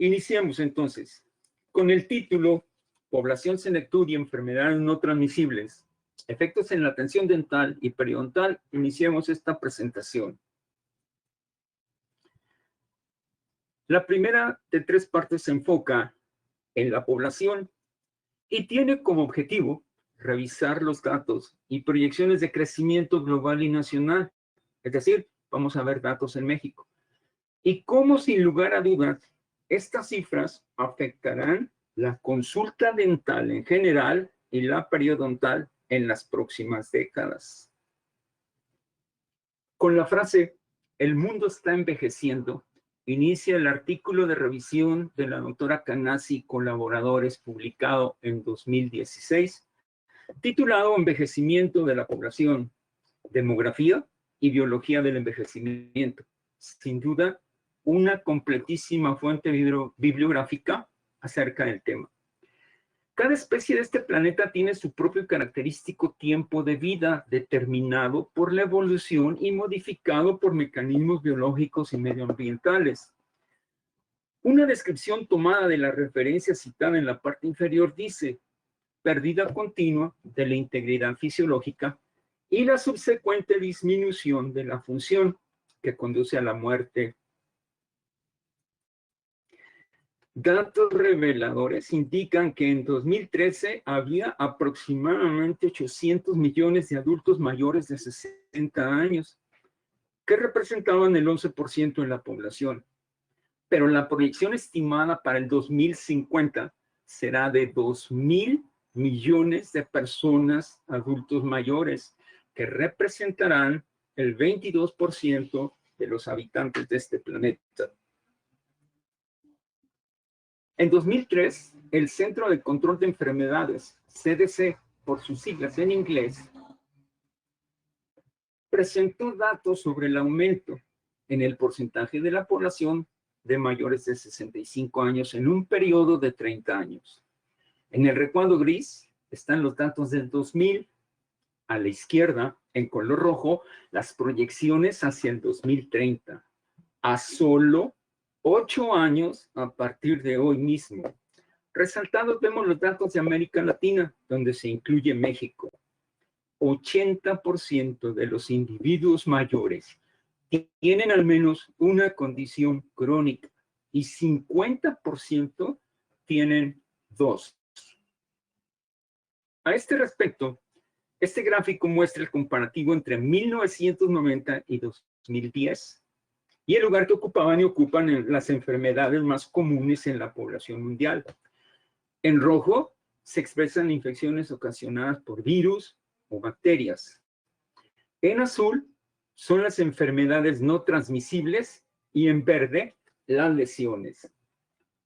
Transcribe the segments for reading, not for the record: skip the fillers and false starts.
Iniciamos entonces con el título Población, senectud y enfermedades no transmisibles, efectos en la atención dental y periodontal. Iniciemos esta presentación. La primera de 3 partes se enfoca en la población y tiene como objetivo revisar los datos y proyecciones de crecimiento global y nacional. Es decir, vamos a ver datos en México. Y cómo, sin lugar a dudas, estas cifras afectarán la consulta dental en general y la periodontal en las próximas décadas. Con la frase "el mundo está envejeciendo", inicia el artículo de revisión de la doctora Canasi y colaboradores, publicado en 2016, titulado Envejecimiento de la población, demografía y biología del envejecimiento. Sin duda, una completísima fuente bibliográfica acerca del tema. Cada especie de este planeta tiene su propio característico tiempo de vida, determinado por la evolución y modificado por mecanismos biológicos y medioambientales. Una descripción tomada de la referencia citada en la parte inferior dice: pérdida continua de la integridad fisiológica y la subsecuente disminución de la función que conduce a la muerte. Datos reveladores indican que en 2013 había aproximadamente 800 millones de adultos mayores de 60 años, que representaban el 11% de la población. Pero la proyección estimada para el 2050 será de 2.000 millones de personas adultos mayores, que representarán el 22% de los habitantes de este planeta. En 2003, el Centro de Control de Enfermedades, CDC, por sus siglas en inglés, presentó datos sobre el aumento en el porcentaje de la población de mayores de 65 años en un periodo de 30 años. En el recuadro gris están los datos del 2000. A la izquierda, en color rojo, las proyecciones hacia el 2030. A solo 8 años a partir de hoy mismo. Resaltados vemos los datos de América Latina, donde se incluye México. 80% de los individuos mayores tienen al menos una condición crónica y 50% tienen 2. A este respecto, este gráfico muestra el comparativo entre 1990 y 2010 y el lugar que ocupaban y ocupan las enfermedades más comunes en la población mundial. En rojo se expresan infecciones ocasionadas por virus o bacterias. En azul son las enfermedades no transmisibles y en verde las lesiones.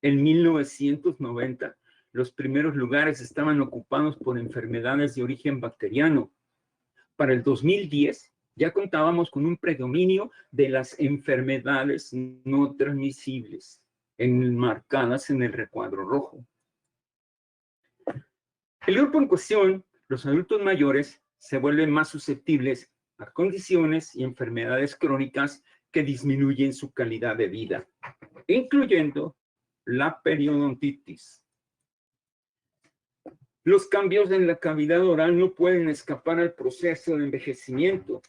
En 1990, los primeros lugares estaban ocupados por enfermedades de origen bacteriano. Para el 2010 ya contábamos con un predominio de las enfermedades no transmisibles, enmarcadas en el recuadro rojo. El grupo en cuestión, los adultos mayores, se vuelven más susceptibles a condiciones y enfermedades crónicas que disminuyen su calidad de vida, incluyendo la periodontitis. Los cambios en la cavidad oral no pueden escapar al proceso de envejecimiento.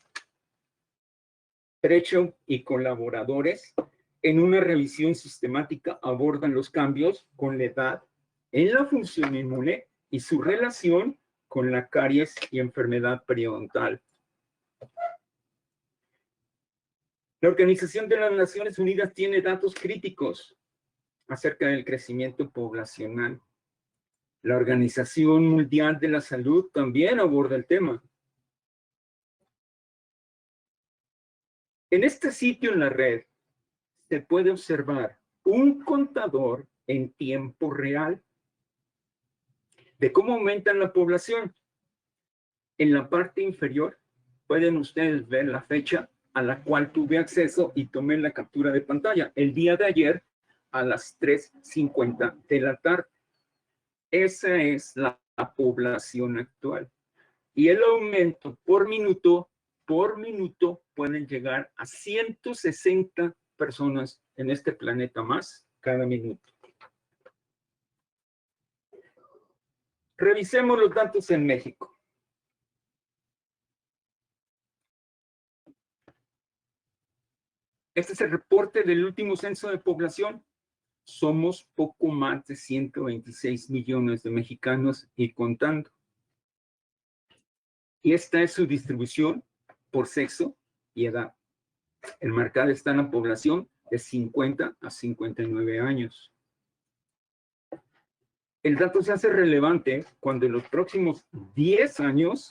Trecho y colaboradores, en una revisión sistemática, abordan los cambios con la edad en la función inmune y su relación con la caries y enfermedad periodontal. La Organización de las Naciones Unidas tiene datos críticos acerca del crecimiento poblacional. La Organización Mundial de la Salud también aborda el tema. En este sitio en la red se puede observar un contador en tiempo real de cómo aumenta la población. En la parte inferior pueden ustedes ver la fecha a la cual tuve acceso y tomé la captura de pantalla. El día de ayer a las 3:50 de la tarde. Esa es la población actual. Y el aumento por minuto pueden llegar a 160 personas en este planeta más cada minuto. Revisemos los datos en México. Este es el reporte del último censo de población. Somos poco más de 126 millones de mexicanos y contando. Y esta es su distribución por sexo y edad. El marcado está en la población de 50 a 59 años. El dato se hace relevante cuando en los próximos 10 años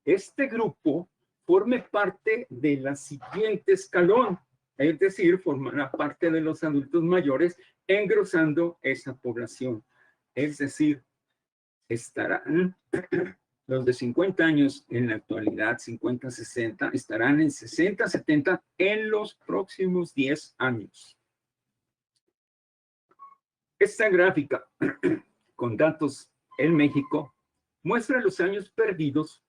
este grupo forme parte de la siguiente escalón, es decir, formará parte de los adultos mayores engrosando esa población. Es decir, estarán los de 50 años en la actualidad, 50-60, estarán en 60-70 en los próximos 10 años. Esta gráfica con datos en México muestra los años perdidos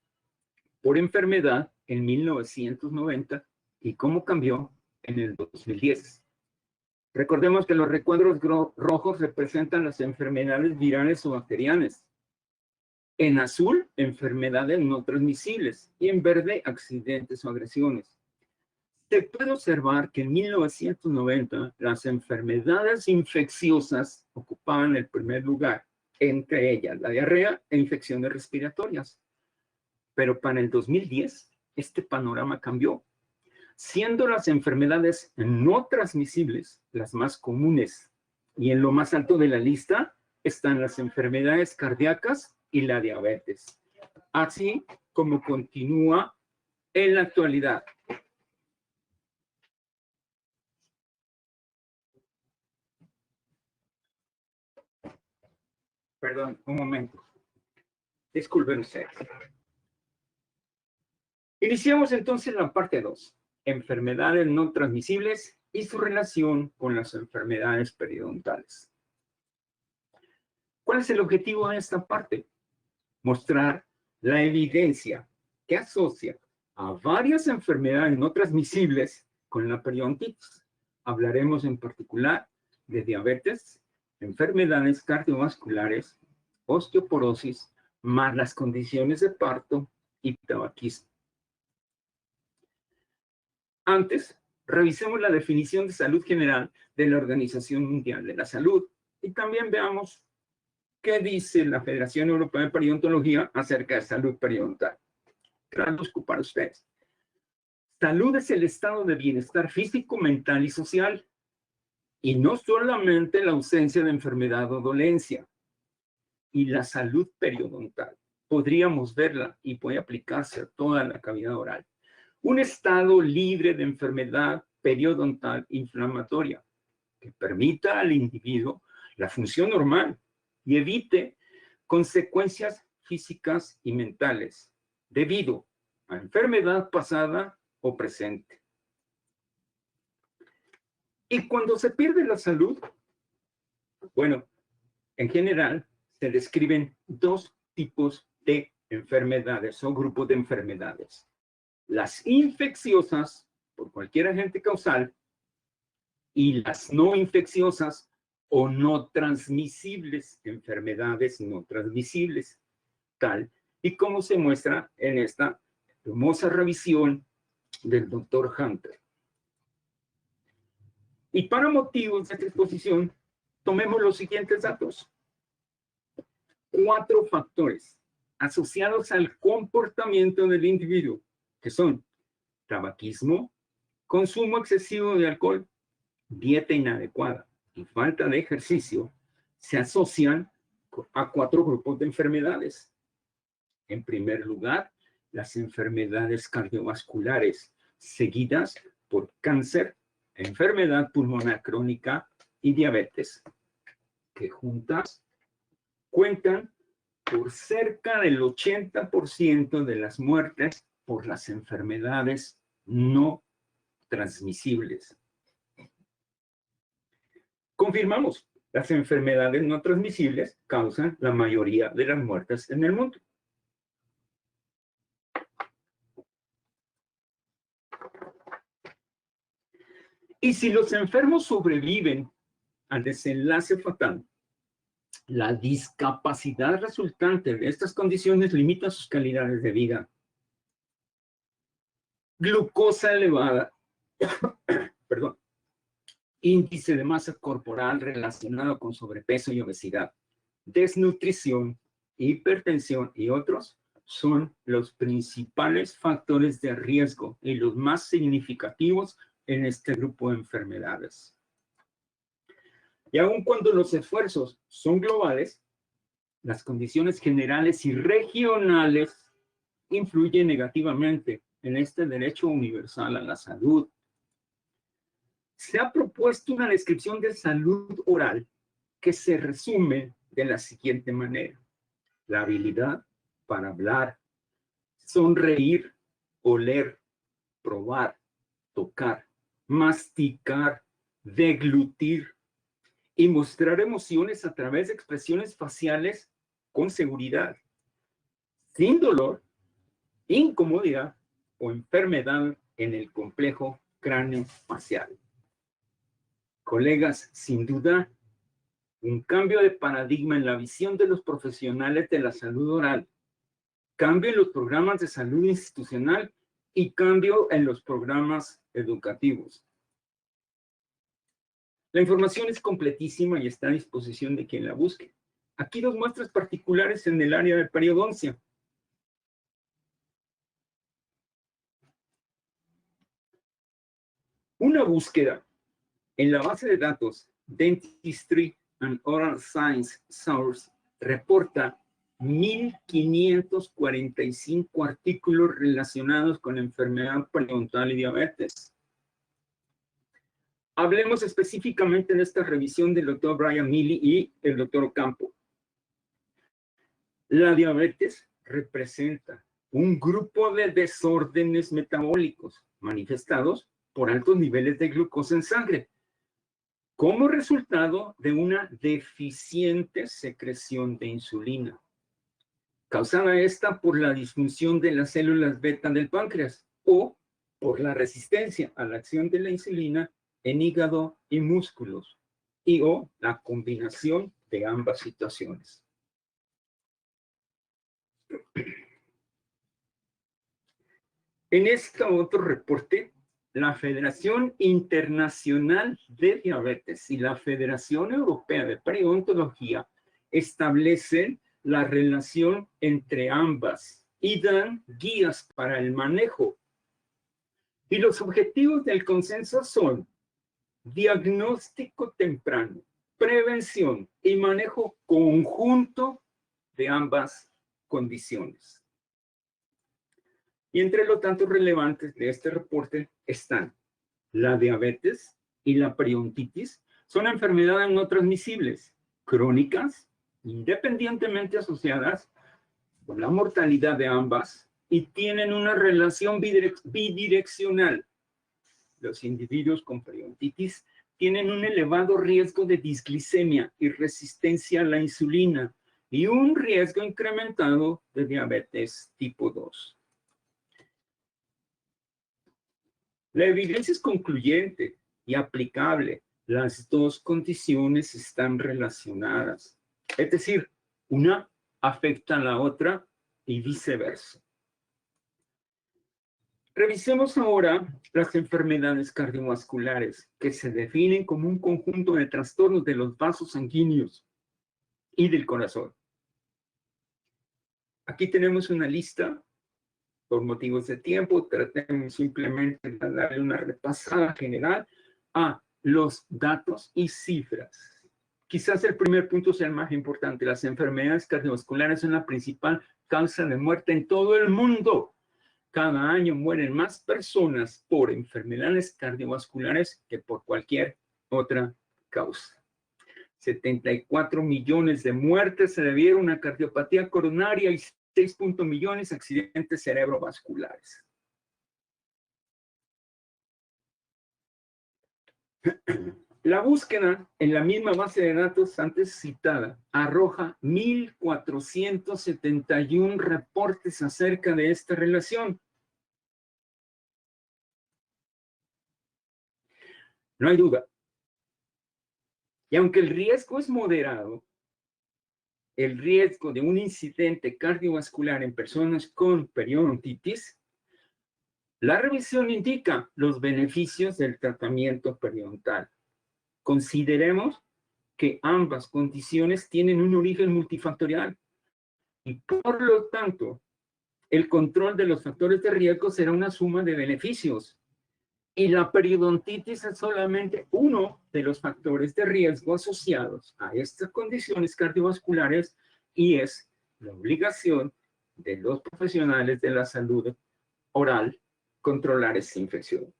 por enfermedad en 1990 y cómo cambió en el 2010. Recordemos que los recuadros rojos representan las enfermedades virales o bacterianas. En azul, enfermedades no transmisibles y en verde, accidentes o agresiones. Se puede observar que en 1990 las enfermedades infecciosas ocupaban el primer lugar, entre ellas la diarrea e infecciones respiratorias. Pero para el 2010, este panorama cambió, siendo las enfermedades no transmisibles las más comunes. Y en lo más alto de la lista están las enfermedades cardíacas y la diabetes, así como continúa en la actualidad. Perdón, un momento. Disculpen ustedes. Iniciamos entonces la parte 2, enfermedades no transmisibles y su relación con las enfermedades periodontales. ¿Cuál es el objetivo de esta parte? Mostrar la evidencia que asocia a varias enfermedades no transmisibles con la periodontitis. Hablaremos en particular de diabetes, enfermedades cardiovasculares, osteoporosis, más las condiciones de parto y tabaquismo. Antes, revisemos la definición de salud general de la Organización Mundial de la Salud y también veamos qué dice la Federación Europea de Periodontología acerca de salud periodontal. Traduzco para ustedes. Salud es el estado de bienestar físico, mental y social, y no solamente la ausencia de enfermedad o dolencia. Y la salud periodontal, podríamos verla y puede aplicarse a toda la cavidad oral. Un estado libre de enfermedad periodontal inflamatoria que permita al individuo la función normal y evite consecuencias físicas y mentales debido a enfermedad pasada o presente. Y cuando se pierde la salud, bueno, en general se describen dos tipos de enfermedades o grupos de enfermedades. Las infecciosas por cualquier agente causal y las no infecciosas o no transmisibles, enfermedades no transmisibles, tal y como se muestra en esta hermosa revisión del doctor Hunter. Y para motivos de esta exposición, tomemos los siguientes datos. 4 factores asociados al comportamiento del individuo, que son tabaquismo, consumo excesivo de alcohol, dieta inadecuada y falta de ejercicio, se asocian a 4 grupos de enfermedades. En primer lugar, las enfermedades cardiovasculares, seguidas por cáncer, enfermedad pulmonar crónica y diabetes, que juntas cuentan por cerca del 80% de las muertes por las enfermedades no transmisibles. Confirmamos, las enfermedades no transmisibles causan la mayoría de las muertes en el mundo. Y si los enfermos sobreviven al desenlace fatal, La discapacidad resultante de estas condiciones limita sus calidades de vida. Glucosa elevada, perdón, índice de masa corporal relacionado con sobrepeso y obesidad, desnutrición, hipertensión y otros son los principales factores de riesgo y los más significativos en este grupo de enfermedades. Y aun cuando los esfuerzos son globales, las condiciones generales y regionales influyen negativamente en este derecho universal a la salud. Se ha propuesto una descripción de salud oral que se resume de la siguiente manera: la habilidad para hablar, sonreír, oler, probar, tocar, masticar, deglutir y mostrar emociones a través de expresiones faciales con seguridad, sin dolor, incomodidad o enfermedad en el complejo cráneo-facial. Colegas, sin duda, un cambio de paradigma en la visión de los profesionales de la salud oral, cambio en los programas de salud institucional y cambio en los programas educativos. La información es completísima y está a disposición de quien la busque. Aquí dos muestras particulares en el área de periodoncia. Una búsqueda en la base de datos Dentistry and Oral Science Source reporta 1,545 artículos relacionados con enfermedad periodontal y diabetes. Hablemos específicamente de esta revisión del doctor Brian Milley y el doctor Ocampo. La diabetes representa un grupo de desórdenes metabólicos manifestados por altos niveles de glucosa en sangre, como resultado de una deficiente secreción de insulina, causada esta por la disfunción de las células beta del páncreas o por la resistencia a la acción de la insulina en hígado y músculos, y o la combinación de ambas situaciones. En este otro reporte, la Federación Internacional de Diabetes y la Federación Europea de Periodontología establecen la relación entre ambas y dan guías para el manejo. Y los objetivos del consenso son diagnóstico temprano, prevención y manejo conjunto de ambas condiciones. Y entre los datos relevantes de este reporte están la diabetes y la periodontitis. Son enfermedades no transmisibles, crónicas, independientemente asociadas con la mortalidad de ambas y tienen una relación bidireccional. Los individuos con periodontitis tienen un elevado riesgo de disglicemia y resistencia a la insulina y un riesgo incrementado de diabetes tipo 2. La evidencia es concluyente y aplicable. Las dos condiciones están relacionadas. Es decir, una afecta a la otra y viceversa. Revisemos ahora las enfermedades cardiovasculares, que se definen como un conjunto de trastornos de los vasos sanguíneos y del corazón. Aquí tenemos una lista. Por motivos de tiempo, tratemos simplemente de darle una repasada general a los datos y cifras. Quizás el primer punto sea el más importante. Las enfermedades cardiovasculares son la principal causa de muerte en todo el mundo. Cada año mueren más personas por enfermedades cardiovasculares que por cualquier otra causa. 74 millones de muertes se debieron a cardiopatía coronaria y 6 millones de accidentes cerebrovasculares. La búsqueda en la misma base de datos antes citada arroja 1,471 reportes acerca de esta relación. No hay duda. Y aunque el riesgo es moderado, el riesgo de un incidente cardiovascular en personas con periodontitis, la revisión indica los beneficios del tratamiento periodontal. Consideremos que ambas condiciones tienen un origen multifactorial y por lo tanto el control de los factores de riesgo será una suma de beneficios. Y la periodontitis es solamente uno de los factores de riesgo asociados a estas condiciones cardiovasculares y es la obligación de los profesionales de la salud oral controlar esta infección.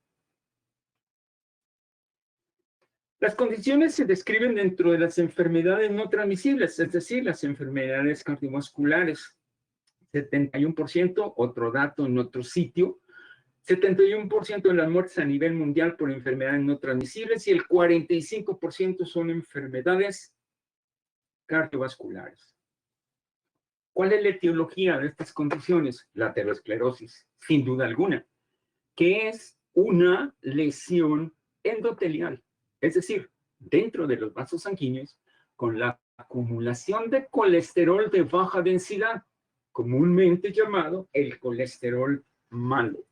Las condiciones se describen dentro de las enfermedades no transmisibles, es decir, las enfermedades cardiovasculares. 71%, otro dato en otro sitio, 71% de las muertes a nivel mundial por enfermedades no transmisibles y el 45% son enfermedades cardiovasculares. ¿Cuál es la etiología de estas condiciones? La aterosclerosis, sin duda alguna, que es una lesión endotelial, es decir, dentro de los vasos sanguíneos, con la acumulación de colesterol de baja densidad, comúnmente llamado el colesterol malo.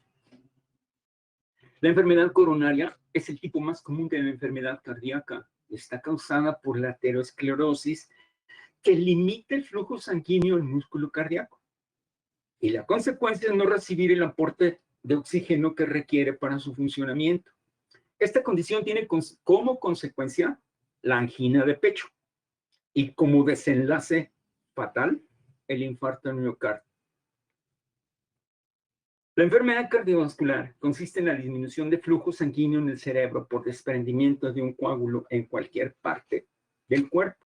La enfermedad coronaria es el tipo más común de la enfermedad cardíaca. Está causada por la aterosclerosis que limita el flujo sanguíneo al músculo cardíaco. Y la consecuencia es no recibir el aporte de oxígeno que requiere para su funcionamiento. Esta condición tiene como consecuencia la angina de pecho y como desenlace fatal el infarto al miocardio. La enfermedad cardiovascular consiste en la disminución de flujo sanguíneo en el cerebro por desprendimiento de un coágulo en cualquier parte del cuerpo,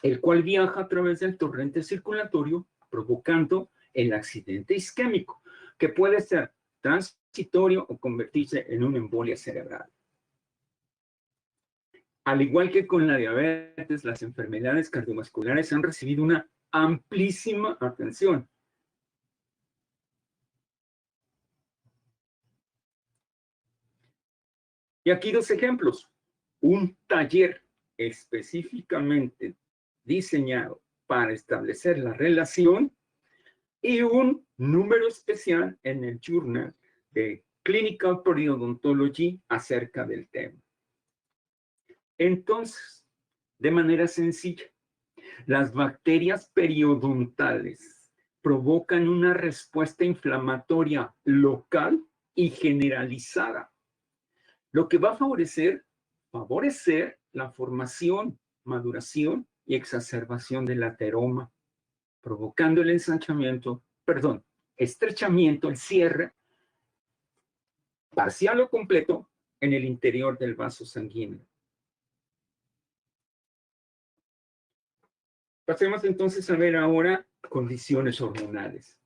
el cual viaja a través del torrente circulatorio, provocando el accidente isquémico, que puede ser transitorio o convertirse en una embolia cerebral. Al igual que con la diabetes, las enfermedades cardiovasculares han recibido una amplísima atención. Y aquí dos ejemplos. Un taller específicamente diseñado para establecer la relación y un número especial en el Journal de Clinical Periodontology acerca del tema. Entonces, de manera sencilla, las bacterias periodontales provocan una respuesta inflamatoria local y generalizada, lo que va a favorecer la formación, maduración y exacerbación del ateroma, provocando el estrechamiento, el cierre parcial o completo en el interior del vaso sanguíneo. Pasemos entonces a ver ahora condiciones hormonales.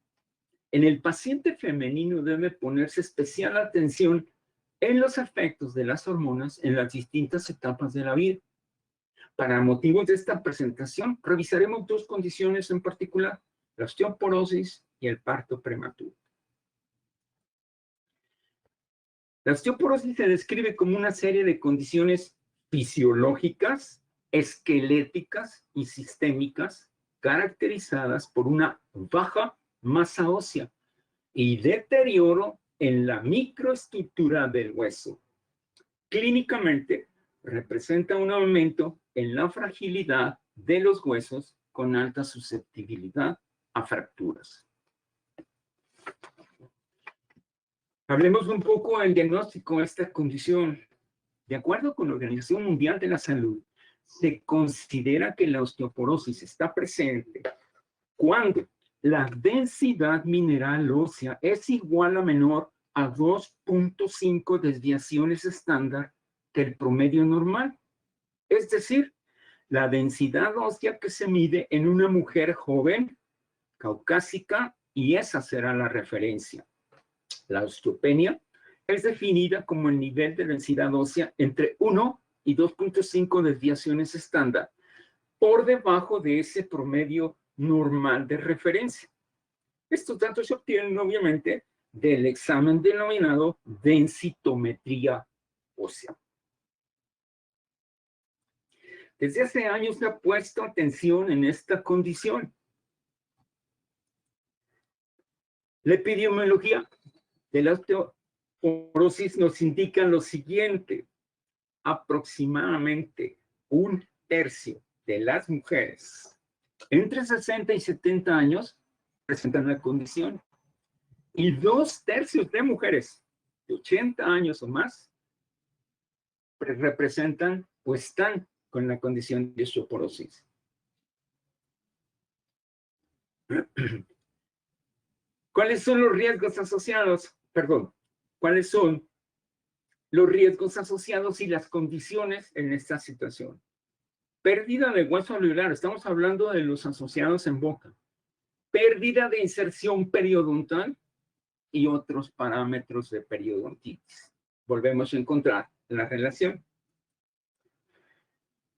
En el paciente femenino debe ponerse especial atención en los efectos de las hormonas en las distintas etapas de la vida. Para motivos de esta presentación, revisaremos dos condiciones en particular, la osteoporosis y el parto prematuro. La osteoporosis se describe como una serie de condiciones fisiológicas, esqueléticas y sistémicas caracterizadas por una baja masa ósea y deterioro en la microestructura del hueso. Clínicamente, representa un aumento en la fragilidad de los huesos con alta susceptibilidad a fracturas. Hablemos un poco del diagnóstico de esta condición. De acuerdo con la Organización Mundial de la Salud, se considera que la osteoporosis está presente cuando la densidad mineral ósea es igual o menor a 2.5 desviaciones estándar del promedio normal. Es decir, la densidad ósea que se mide en una mujer joven, caucásica, y esa será la referencia. La osteopenia es definida como el nivel de densidad ósea entre 1 y 2.5 desviaciones estándar, por debajo de ese promedio normal de referencia. Estos datos se obtienen, obviamente, del examen denominado densitometría ósea. Desde hace años se ha puesto atención en esta condición. La epidemiología de la osteoporosis nos indica lo siguiente: aproximadamente 1/3 de las mujeres entre 60 y 70 años presentan la condición, y 2/3 de mujeres de 80 años o más representan o están con la condición de osteoporosis. ¿Cuáles son los riesgos asociados? Perdón, ¿cuáles son los riesgos asociados y las condiciones en esta situación? Pérdida de hueso alveolar, estamos hablando de los asociados en boca. Pérdida de inserción periodontal y otros parámetros de periodontitis. Volvemos a encontrar la relación.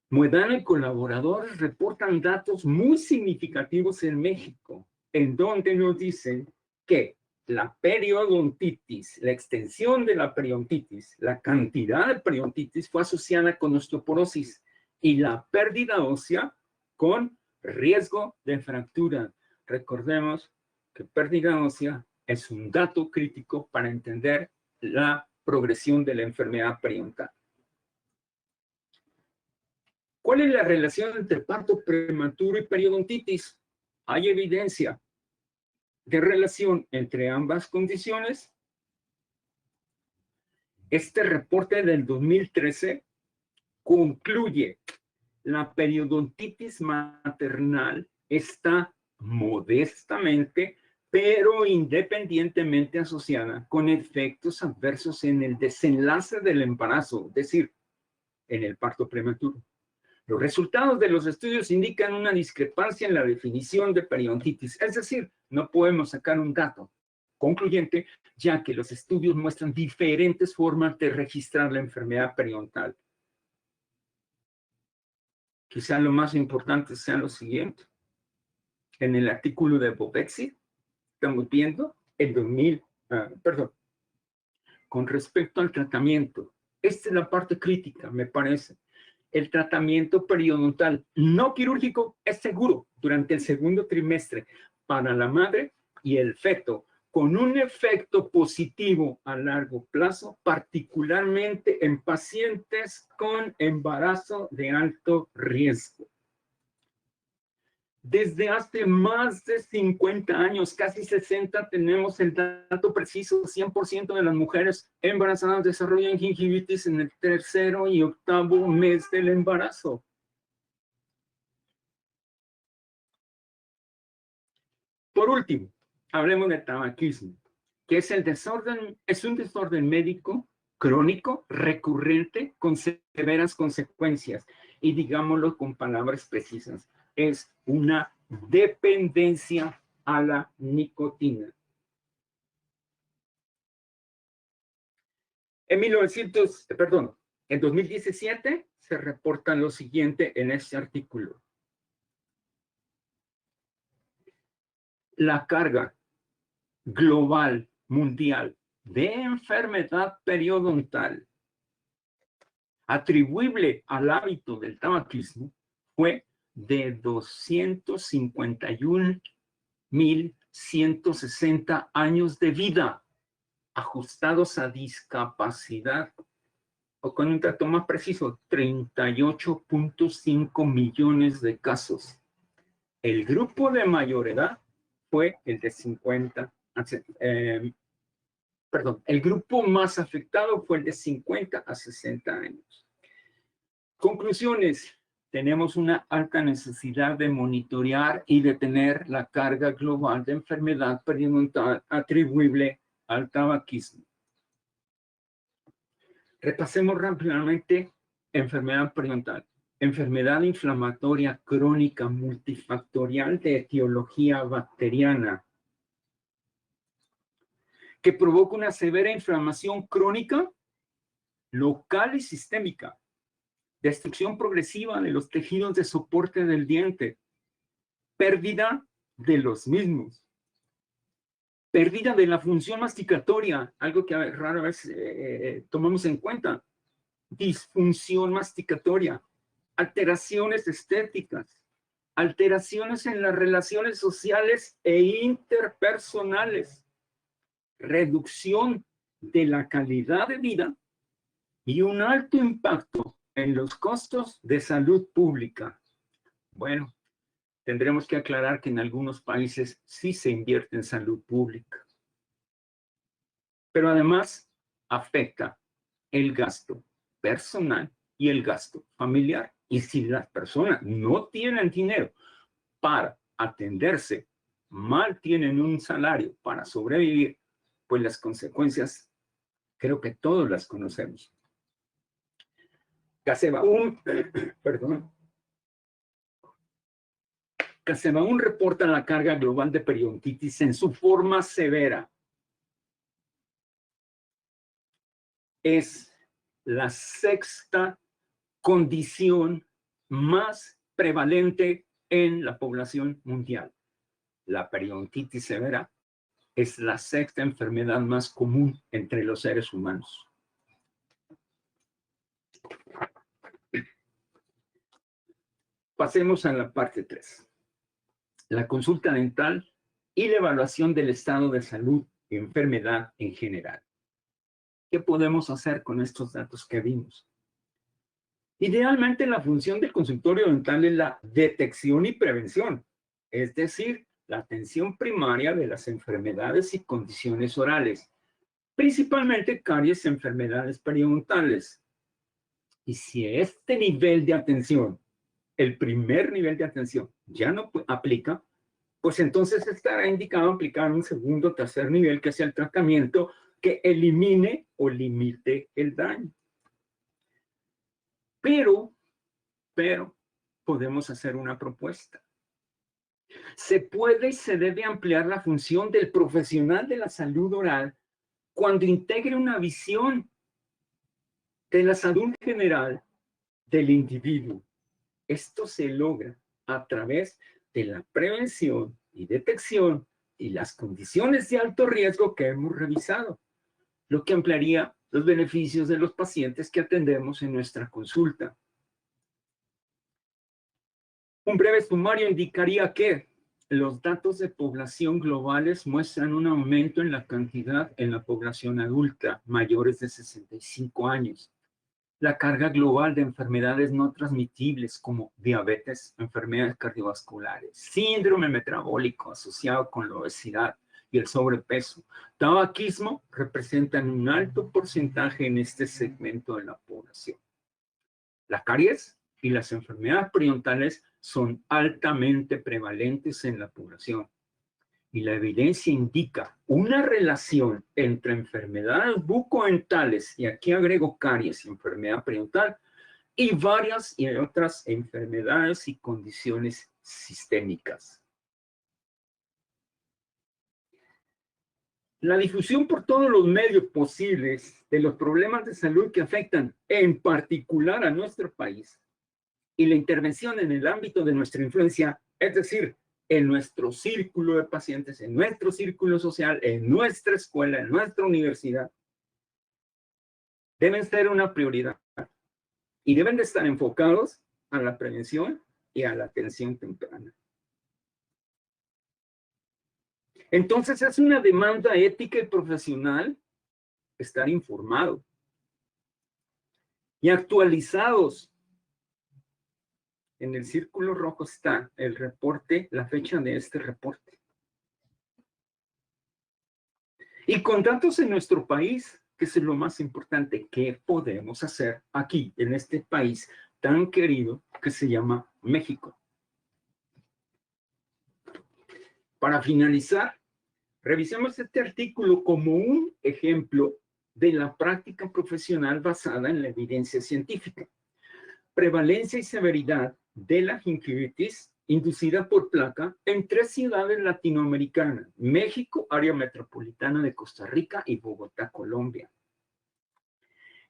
Moedano y colaboradores reportan datos muy significativos en México, en donde nos dicen que la periodontitis, la extensión de la periodontitis, la cantidad de periodontitis fue asociada con osteoporosis y la pérdida ósea con riesgo de fractura. Recordemos que pérdida ósea es un dato crítico para entender la progresión de la enfermedad periodontal. ¿Cuál es la relación entre parto prematuro y periodontitis? Hay evidencia de relación entre ambas condiciones. Este reporte del 2013 concluye: la periodontitis maternal está modestamente, pero independientemente asociada con efectos adversos en el desenlace del embarazo, es decir, en el parto prematuro. Los resultados de los estudios indican una discrepancia en la definición de periodontitis, es decir, no podemos sacar un dato concluyente, ya que los estudios muestran diferentes formas de registrar la enfermedad periodontal. Quizá lo más importante sea lo siguiente. En el artículo de Bobetsi, estamos viendo con respecto al tratamiento. Esta es la parte crítica, me parece. El tratamiento periodontal no quirúrgico es seguro durante el segundo trimestre para la madre y el feto, con un efecto positivo a largo plazo, particularmente en pacientes con embarazo de alto riesgo. Desde hace más de 50 años, casi 60, tenemos el dato preciso: 100% de las mujeres embarazadas desarrollan gingivitis en el 3.º y 8.º mes del embarazo. Por último, hablemos del tabaquismo, que es un desorden médico crónico, recurrente, con severas consecuencias, y digámoslo con palabras precisas: es una dependencia a la nicotina. En 2017 se reporta lo siguiente en este artículo: la carga global mundial de enfermedad periodontal atribuible al hábito del tabaquismo fue de 251.160 años de vida, ajustados a discapacidad, o con un dato más preciso, 38.5 millones de casos. El grupo de mayor edad fue el de 50, el grupo más afectado fue el de 50 a 60 años. Conclusiones: tenemos una alta necesidad de monitorear y detener la carga global de enfermedad periodontal atribuible al tabaquismo. Repasemos rápidamente enfermedad periodontal. Enfermedad inflamatoria crónica multifactorial de etiología bacteriana, que provoca una severa inflamación crónica, local y sistémica, destrucción progresiva de los tejidos de soporte del diente, pérdida de los mismos, pérdida de la función masticatoria, algo que rara vez tomamos en cuenta, disfunción masticatoria, alteraciones estéticas, alteraciones en las relaciones sociales e interpersonales, reducción de la calidad de vida y un alto impacto en los costos de salud pública. Bueno, tendremos que aclarar que en algunos países sí se invierte en salud pública, pero además afecta el gasto personal y el gasto familiar. Y si las personas no tienen dinero para atenderse, mal tienen un salario para sobrevivir, pues las consecuencias creo que todos las conocemos. Casebaum reporta la carga global de periodontitis en su forma severa. Es la sexta condición más prevalente en la población mundial. La periodontitis severa es la sexta enfermedad más común entre los seres humanos. Pasemos a la parte 3. La consulta dental y la evaluación del estado de salud y enfermedad en general. ¿Qué podemos hacer con estos datos que vimos? Idealmente, la función del consultorio dental es la detección y prevención, es decir, la atención primaria de las enfermedades y condiciones orales, principalmente caries y enfermedades periodontales. Y si este nivel de atención, el primer nivel de atención, ya no aplica, pues entonces estará indicado aplicar un segundo o tercer nivel, que sea el tratamiento que elimine o limite el daño. Pero podemos hacer una propuesta. Se puede y se debe ampliar la función del profesional de la salud oral cuando integre una visión de la salud general del individuo. Esto se logra a través de la prevención y detección y las condiciones de alto riesgo que hemos revisado, lo que ampliaría los beneficios de los pacientes que atendemos en nuestra consulta. Un breve sumario indicaría que los datos de población globales muestran un aumento en la cantidad en la población adulta mayores de 65 años. La carga global de enfermedades no transmitibles como diabetes, enfermedades cardiovasculares, síndrome metabólico asociado con la obesidad y el sobrepeso, tabaquismo representan un alto porcentaje en este segmento de la población. La caries y las enfermedades periodontales son altamente prevalentes en la población. Y la evidencia indica una relación entre enfermedades bucodentales, y aquí agrego caries y enfermedad periodontal, y varias y otras enfermedades y condiciones sistémicas. La difusión por todos los medios posibles de los problemas de salud que afectan en particular a nuestro país y la intervención en el ámbito de nuestra influencia, es decir, en nuestro círculo de pacientes, en nuestro círculo social, en nuestra escuela, en nuestra universidad, deben ser una prioridad y deben de estar enfocados a la prevención y a la atención temprana. Entonces es una demanda ética y profesional estar informado y actualizados. En el círculo rojo está el reporte, la fecha de este reporte. Y con datos en nuestro país, que es lo más importante, ¿qué podemos hacer aquí, en este país tan querido que se llama México? Para finalizar, revisemos este artículo como un ejemplo de la práctica profesional basada en la evidencia científica. Prevalencia y severidad de la gingivitis inducida por placa en 3 ciudades latinoamericanas: México, área metropolitana de Costa Rica y Bogotá, Colombia.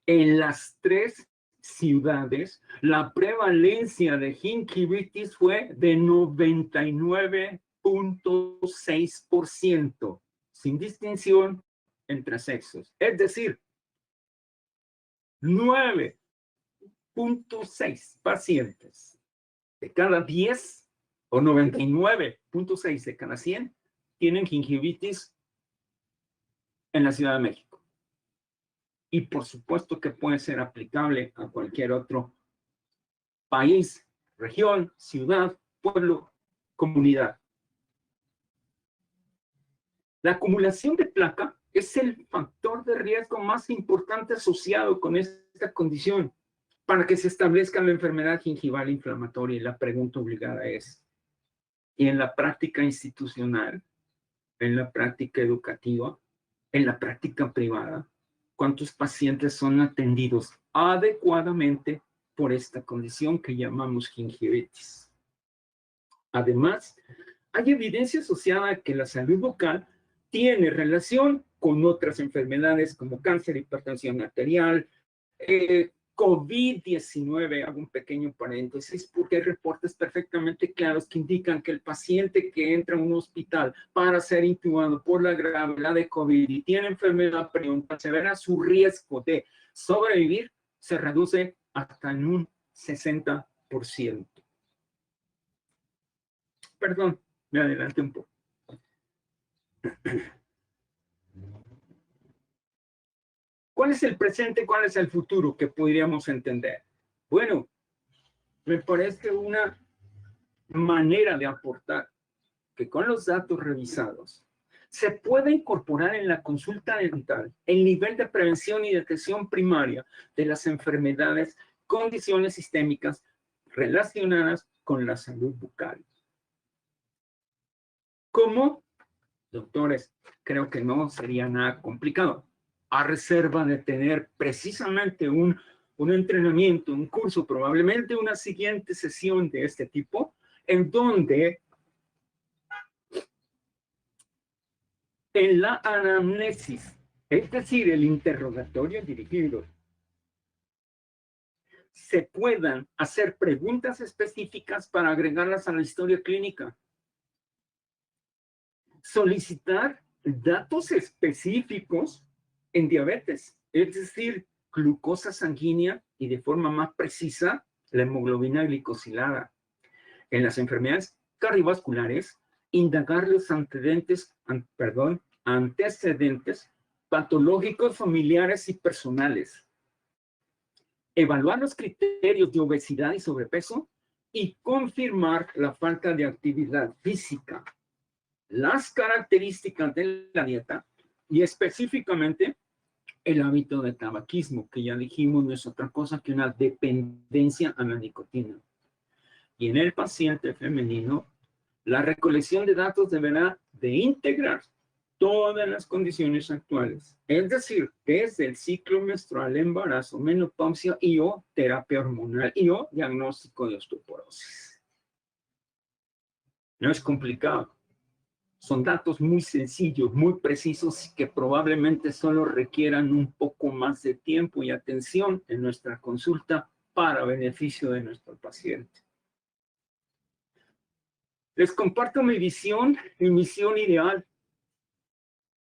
En las 3 ciudades, la prevalencia de gingivitis fue de 99.6%, sin distinción entre sexos. Es decir, 9 99.6 pacientes de cada 10 o 99.6 de cada 100 tienen gingivitis en la Ciudad de México. Y por supuesto que puede ser aplicable a cualquier otro país, región, ciudad, pueblo, comunidad. La acumulación de placa es el factor de riesgo más importante asociado con esta condición para que se establezca la enfermedad gingival inflamatoria. Y la pregunta obligada es, ¿y en la práctica institucional, en la práctica educativa, en la práctica privada, cuántos pacientes son atendidos adecuadamente por esta condición que llamamos gingivitis? Además, hay evidencia asociada a que la salud bucal tiene relación con otras enfermedades como cáncer, hipertensión arterial, COVID-19, hago un pequeño paréntesis, porque hay reportes perfectamente claros que indican que el paciente que entra a un hospital para ser intubado por la gravedad de COVID y tiene enfermedad periodontal severa, su riesgo de sobrevivir se reduce hasta en un 60%. Perdón, me adelanté un poco. ¿Cuál es el presente? ¿Cuál es el futuro que podríamos entender? Bueno, me parece una manera de aportar que con los datos revisados se puede incorporar en la consulta dental el nivel de prevención y detección primaria de las enfermedades, condiciones sistémicas relacionadas con la salud bucal. ¿Cómo? Doctores, creo que no sería nada complicado, a reserva de tener precisamente un entrenamiento, un curso, probablemente una siguiente sesión de este tipo, en donde en la anamnesis, es decir, el interrogatorio dirigido, se puedan hacer preguntas específicas para agregarlas a la historia clínica. Solicitar datos específicos en diabetes, es decir, glucosa sanguínea y de forma más precisa la hemoglobina glicosilada. En las enfermedades cardiovasculares, indagar los antecedentes patológicos familiares y personales. Evaluar los criterios de obesidad y sobrepeso y confirmar la falta de actividad física. Las características de la dieta y específicamente el hábito de tabaquismo, que ya dijimos no es otra cosa que una dependencia a la nicotina. Y en el paciente femenino, la recolección de datos deberá de integrar todas las condiciones actuales, es decir, desde el ciclo menstrual, embarazo, menopausia y o terapia hormonal y o diagnóstico de osteoporosis. No es complicado. Son datos muy sencillos, muy precisos y que probablemente solo requieran un poco más de tiempo y atención en nuestra consulta para beneficio de nuestro paciente. Les comparto mi visión, mi misión ideal.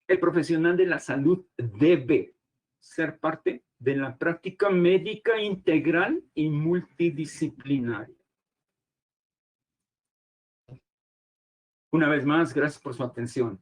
El profesional de la salud debe ser parte de la práctica médica integral y multidisciplinaria. Una vez más, gracias por su atención.